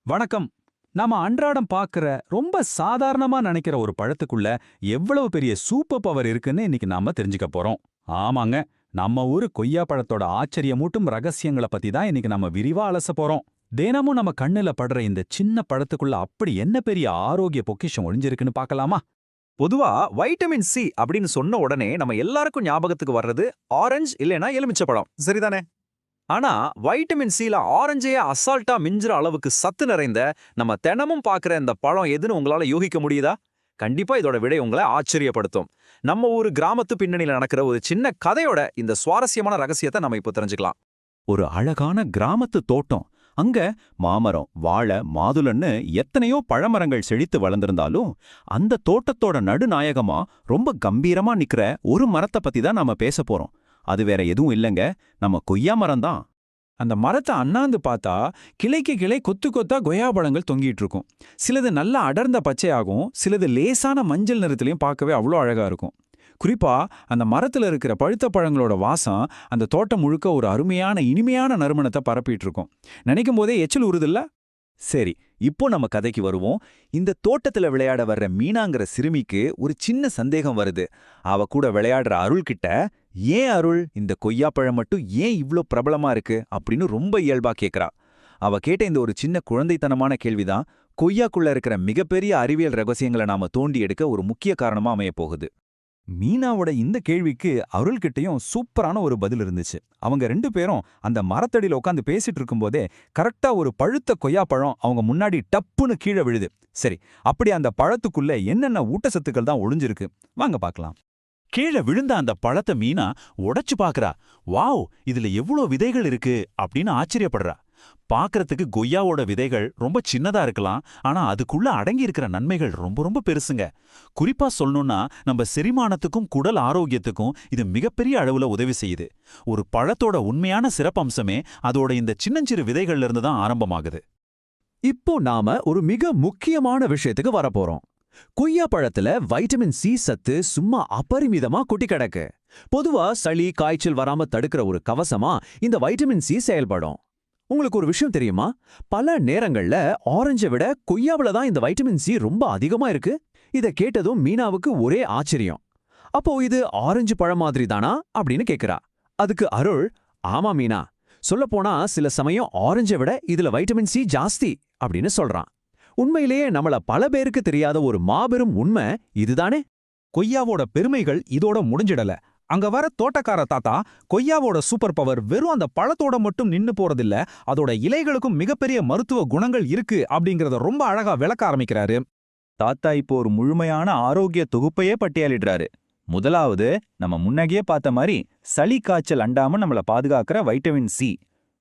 வணக்கம். நாம அன்றாடம் பார்க்கிற ரொம்ப சாதாரணமா நினைக்கிற ஒரு பழத்துக்குள்ள எவ்வளவு பெரிய சூப்பர் பவர் இருக்குன்னு இன்னைக்கு நாம தெரிஞ்சுக்க போறோம். ஆமாங்க, நம்ம ஊரு கொய்யா பழத்தோட ஆச்சரியமூட்டும் ரகசியங்களை பத்தி தான் இன்னைக்கு நம்ம விரிவா அலச போறோம். தினமும் நம்ம கண்ணுல படுற இந்த சின்ன பழத்துக்குள்ள அப்படி என்ன பெரிய ஆரோக்கிய பொக்கிஷம் ஒளிஞ்சிருக்குன்னு பார்க்கலாமா? பொதுவா வைட்டமின் சி அப்படின்னு சொன்ன உடனே நம்ம எல்லாருக்கும் ஞாபகத்துக்கு வர்றது ஆரஞ்சு இல்லைன்னா எலுமிச்சை பழம், சரிதானே? ஆனா வைட்டமின் சில ஆரஞ்சையே அசால்ட்டா மிஞ்சுற அளவுக்கு சத்து நிறைந்த நம்ம தினமும் பார்க்குற இந்த பழம் எதுன்னு உங்களால யூகிக்க முடியுதா? கண்டிப்பா இதோட விடை உங்களை ஆச்சரியப்படுத்தும். நம்ம ஊர் கிராமத்து பின்னணியில நடக்கிற ஒரு சின்ன கதையோட இந்த சுவாரஸ்யமான ரகசியத்தை நம்ம இப்போ தெரிஞ்சுக்கலாம். ஒரு அழகான கிராமத்து தோட்டம். அங்க மாமரம், வாழை, மாதுளன்னு எத்தனையோ பழமரங்கள் செழித்து வளர்ந்திருந்தாலும் அந்த தோட்டத்தோட நடுநாயகமா ரொம்ப கம்பீரமா நிக்கிற ஒரு மரத்தை பத்தி தான் நாம பேச போறோம். அது வேற எதுவும் இல்லைங்க, நம்ம கொய்யா மரம் தான். அந்த மரத்தை அண்ணாந்து பார்த்தா கிளைக்கு கிளை கொத்து கொத்தா கொய்யா பழங்கள் தொங்கிட்டு இருக்கும். சிலது நல்லா அடர்ந்த பச்சையாகும், சிலது லேசான மஞ்சள் நிறத்திலையும் பார்க்கவே அவ்வளோ அழகா இருக்கும். குறிப்பா அந்த மரத்துல இருக்கிற பழுத்த பழங்களோட வாசம் அந்த தோட்டம் முழுக்க ஒரு அருமையான இனிமையான நறுமணத்தை பரப்பிட்டு இருக்கும். நினைக்கும் போதே எச்சில் ஊறுதில்ல? சரி, இப்போ நம்ம கதைக்கு வருவோம். இந்த தோட்டத்துல விளையாட வர்ற மீனாங்கிற சிறுமிக்கு ஒரு சின்ன சந்தேகம் வருது. அவ கூட விளையாடுற அருள் கிட்ட, ஏன் அருள், இந்த கொய்யாப்பழம் மட்டும் ஏன் இவ்ளோ பிரபலமா இருக்கு அப்படின்னு ரொம்ப இயல்பா கேக்குறா. அவ கேட்ட இந்த ஒரு சின்ன குழந்தைத்தனமான கேள்விதான் கொய்யாக்குள்ள இருக்கிற மிகப்பெரிய அறிவியல் ரகசியங்களை நாம தோண்டி எடுக்க ஒரு முக்கிய காரணமா அமையப் போகுது. மீனாவோட இந்த கேள்விக்கு அருள்கிட்டையும் சூப்பரான ஒரு பதில் இருந்துச்சு. அவங்க ரெண்டு பேரும் அந்த மரத்தடியில உட்காந்து பேசிட்டு இருக்கும்போதே கரெக்டா ஒரு பழுத்த கொய்யாப்பழம் அவங்க முன்னாடி டப்புன்னு கீழே விழுது. சரி, அப்படி அந்த பழத்துக்குள்ள என்னென்ன ஊட்டச்சத்துக்கள் தான் ஒளிஞ்சிருக்கு, வாங்க பார்க்கலாம். கீழே விழுந்த அந்த பழத்தை மீனா உடைச்சு பாக்குறா. வாவ், இதுல எவ்வளோ விதைகள் இருக்கு அப்படின்னு ஆச்சரியப்படுறா. பாக்குறதுக்கு கொய்யாவோட விதைகள் ரொம்ப சின்னதா இருக்கலாம், ஆனா அதுக்குள்ள அடங்கி இருக்கிற நன்மைகள் ரொம்ப ரொம்ப பெருசுங்க. குறிப்பா சொல்லணும்னா நம்ம செரிமானத்துக்கும் குடல் ஆரோக்கியத்துக்கும் இது மிகப்பெரிய அளவுல உதவி செய்யுது. ஒரு பழத்தோட உண்மையான சிறப்பம்சமே அதோட இந்த சின்னஞ்சிறு விதைகள்ல இருந்து தான் ஆரம்பமாகுது. இப்போ நாம ஒரு மிக முக்கியமான விஷயத்துக்கு வரப்போறோம். கொய்யா பழத்துல வைட்டமின் சி சத்து சும்மா அபரிமிதமா கொட்டி கிடக்கு. பொதுவா சளி காய்ச்சல் வராம தடுக்கிற ஒரு கவசமா இந்த வைட்டமின் சி செயல்படும். உங்களுக்கு ஒரு விஷயம் தெரியுமா? பல நேரங்கள்ல ஆரஞ்சை விட கொய்யாவில தான் இந்த வைட்டமின் சி ரொம்ப அதிகமா இருக்கு. இத கேட்டதும் மீனாவுக்கு ஒரே ஆச்சரியம். அப்போ இது ஆரஞ்சு பழம் மாதிரி தானா அப்படின்னு கேக்குறா. அதுக்கு அருள், ஆமா மீனா, சொல்லப்போனா சில சமயம் ஆரஞ்சை விட இதுல வைட்டமின் சி ஜாஸ்தி அப்படின்னு சொல்றான். உண்மையிலேயே நம்மள பல பேருக்கு தெரியாத ஒரு மாபெரும் உண்மை இதுதானே. கொய்யாவோட பெருமைகள் இதோட முடிஞ்சிடல. அங்க வர தோட்டக்கார தாத்தா கொய்யாவோட சூப்பர் பவர் வெறும் அந்த பழத்தோட மட்டும் நின்னு போறதில்ல, அதோட இலைகளுக்கும் மிகப்பெரிய மருத்துவ குணங்கள் இருக்கு அப்படிங்கறத ரொம்ப அழகா விளக்க ஆரம்பிக்கிறாரு. தாத்தா இப்போ ஒரு முழுமையான ஆரோக்கிய தொகுப்பையே பட்டியலிடுறாரு. முதலாவது, நம்ம முன்னகியே பார்த்த மாதிரி சளி காய்ச்சல் அண்டாம நம்மள பாதுகாக்கிற வைட்டமின் சி.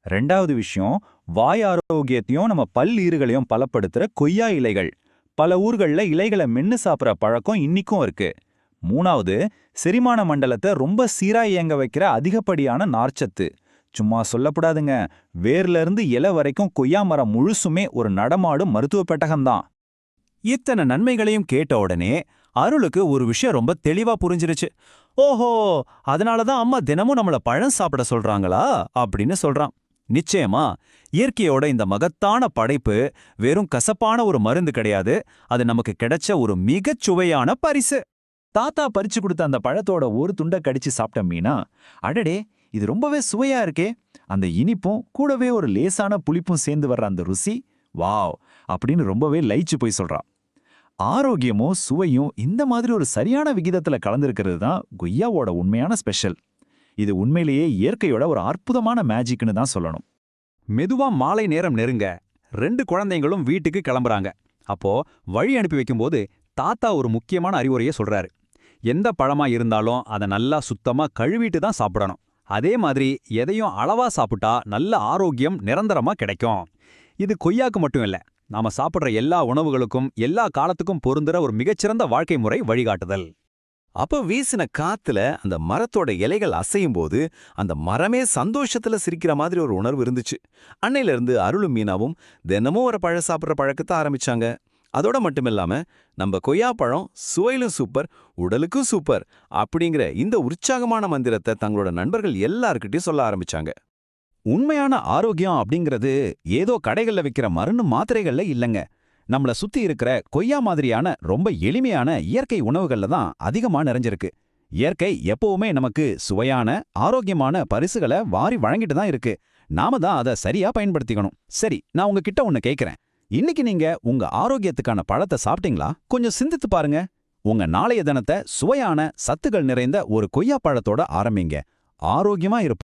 ரெண்டாவது விஷயம், வாய் ஆரோக்கியத்தையும் நம்ம பல் ஈறுகளையும் பலப்படுத்துற கொய்யா இலைகள். பல ஊர்கள்ல இலைகளை மென்னு சாப்பிட்ற பழக்கம் இன்னிக்கும் இருக்கு. மூணாவது, செரிமான மண்டலத்தை ரொம்ப சீரா இயங்க வைக்கிற அதிகப்படியான நார்ச்சத்து. சும்மா சொல்லப்படாதுங்க, வேர்ல இருந்து இலை வரைக்கும் கொய்யா மரம் முழுசுமே ஒரு நடமாடும் மருத்துவ பெட்டகம்தான். இத்தனை நன்மைகளையும் கேட்ட உடனே அருளுக்கு ஒரு விஷயம் ரொம்ப தெளிவா புரிஞ்சிருச்சு. ஓஹோ, அதனாலதான் அம்மா தினமும் நம்மள பழம் சாப்பிட சொல்றாங்களா அப்படின்னு சொல்றான். நிச்சயமா, இயற்கையோட இந்த மகத்தான படைப்பு வெறும் கசப்பான ஒரு மருந்து கிடையாது, அது நமக்கு கிடைச்ச ஒரு மிகச் சுவையான பரிசு. தாத்தா பறிச்சு கொடுத்த அந்த பழத்தோட ஒரு துண்டை கடிச்சு சாப்பிட்ட மீனா, அடடே, இது ரொம்பவே சுவையா இருக்கே, அந்த இனிப்பும் கூடவே ஒரு லேசான புளிப்பும் சேர்ந்து வர்ற அந்த ருசி, வாவ் அப்படின்னு ரொம்பவே லயிச்சு போய் சொல்றா. ஆரோக்கியமும் சுவையும் இந்த மாதிரி ஒரு சரியான விகிதத்துல கலந்திருக்கிறது தான் கொய்யாவோட உண்மையான ஸ்பெஷல். இது உண்மையிலேயே இயற்கையோட ஒரு அற்புதமான மேஜிக்னு தான் சொல்லணும். மெதுவா மாலை நேரம் நெருங்க 2 குழந்தைங்களும் வீட்டுக்கு கிளம்புறாங்க. அப்போ வழி அனுப்பி வைக்கும்போது தாத்தா ஒரு முக்கியமான அறிவுரையை சொல்றாரு. எந்த பழமா இருந்தாலும் அதை நல்லா சுத்தமா கழுவிட்டு தான் சாப்பிடணும். அதே மாதிரி எதையும் அளவா சாப்பிட்டா நல்ல ஆரோக்கியம் நிரந்தரமா கிடைக்கும். இது கொய்யாக்கு மட்டும் இல்ல, நாம சாப்பிட்ற எல்லா உணவுகளுக்கும் எல்லா காலத்துக்கும் பொருந்துற ஒரு மிகச்சிறந்த வாழ்க்கை முறை வழிகாட்டுதல். அப்ப வீசின காத்துல அந்த மரத்தோட இலைகள் அசையும் போது அந்த மரமே சந்தோஷத்துல சிரிக்கிற மாதிரி ஒரு உணர்வு இருந்துச்சு. அன்னையில இருந்து அருளும் மீனாவும் தினமும் ஒரு பழம் சாப்பிட்ற பழக்கத்தை ஆரம்பிச்சாங்க. அதோட மட்டுமில்லாம நம்ம கொய்யா பழம் சுவையிலும் சூப்பர், உடலுக்கும் சூப்பர் அப்படிங்கிற இந்த உற்சாகமான மந்திரத்தை தங்களோட நண்பர்கள் எல்லார்கிட்டயும் சொல்ல ஆரம்பிச்சாங்க. உண்மையான ஆரோக்கியம் அப்படிங்கிறது ஏதோ கடைகள்ல விக்கிற மருந்து மாத்திரைகள்ல இல்லைங்க. நம்மள சுத்தி இருக்கிற கொய்யா மாதிரியான ரொம்ப எளிமையான இயற்கை உணவுகள்ல தான் அதிகமா நிறைஞ்சிருக்கு. இயற்கை எப்பவுமே நமக்கு சுவையான ஆரோக்கியமான பரிசுகளை வாரி வழங்கிட்டு தான் இருக்கு. நாம தான் அதை சரியா பயன்படுத்திக்கணும். சரி, நான் உங்ககிட்ட ஒன்னு கேக்குறேன். இன்னைக்கு நீங்க உங்க ஆரோக்கியத்துக்கான பழத்தை சாப்பிட்டீங்களா? கொஞ்சம் சிந்தித்து பாருங்க. உங்க நாளைய தினத்தை சுவையான சத்துக்கள் நிறைந்த ஒரு கொய்யா பழத்தோட ஆரம்பிங்க. ஆரோக்கியமா இருப்போம்.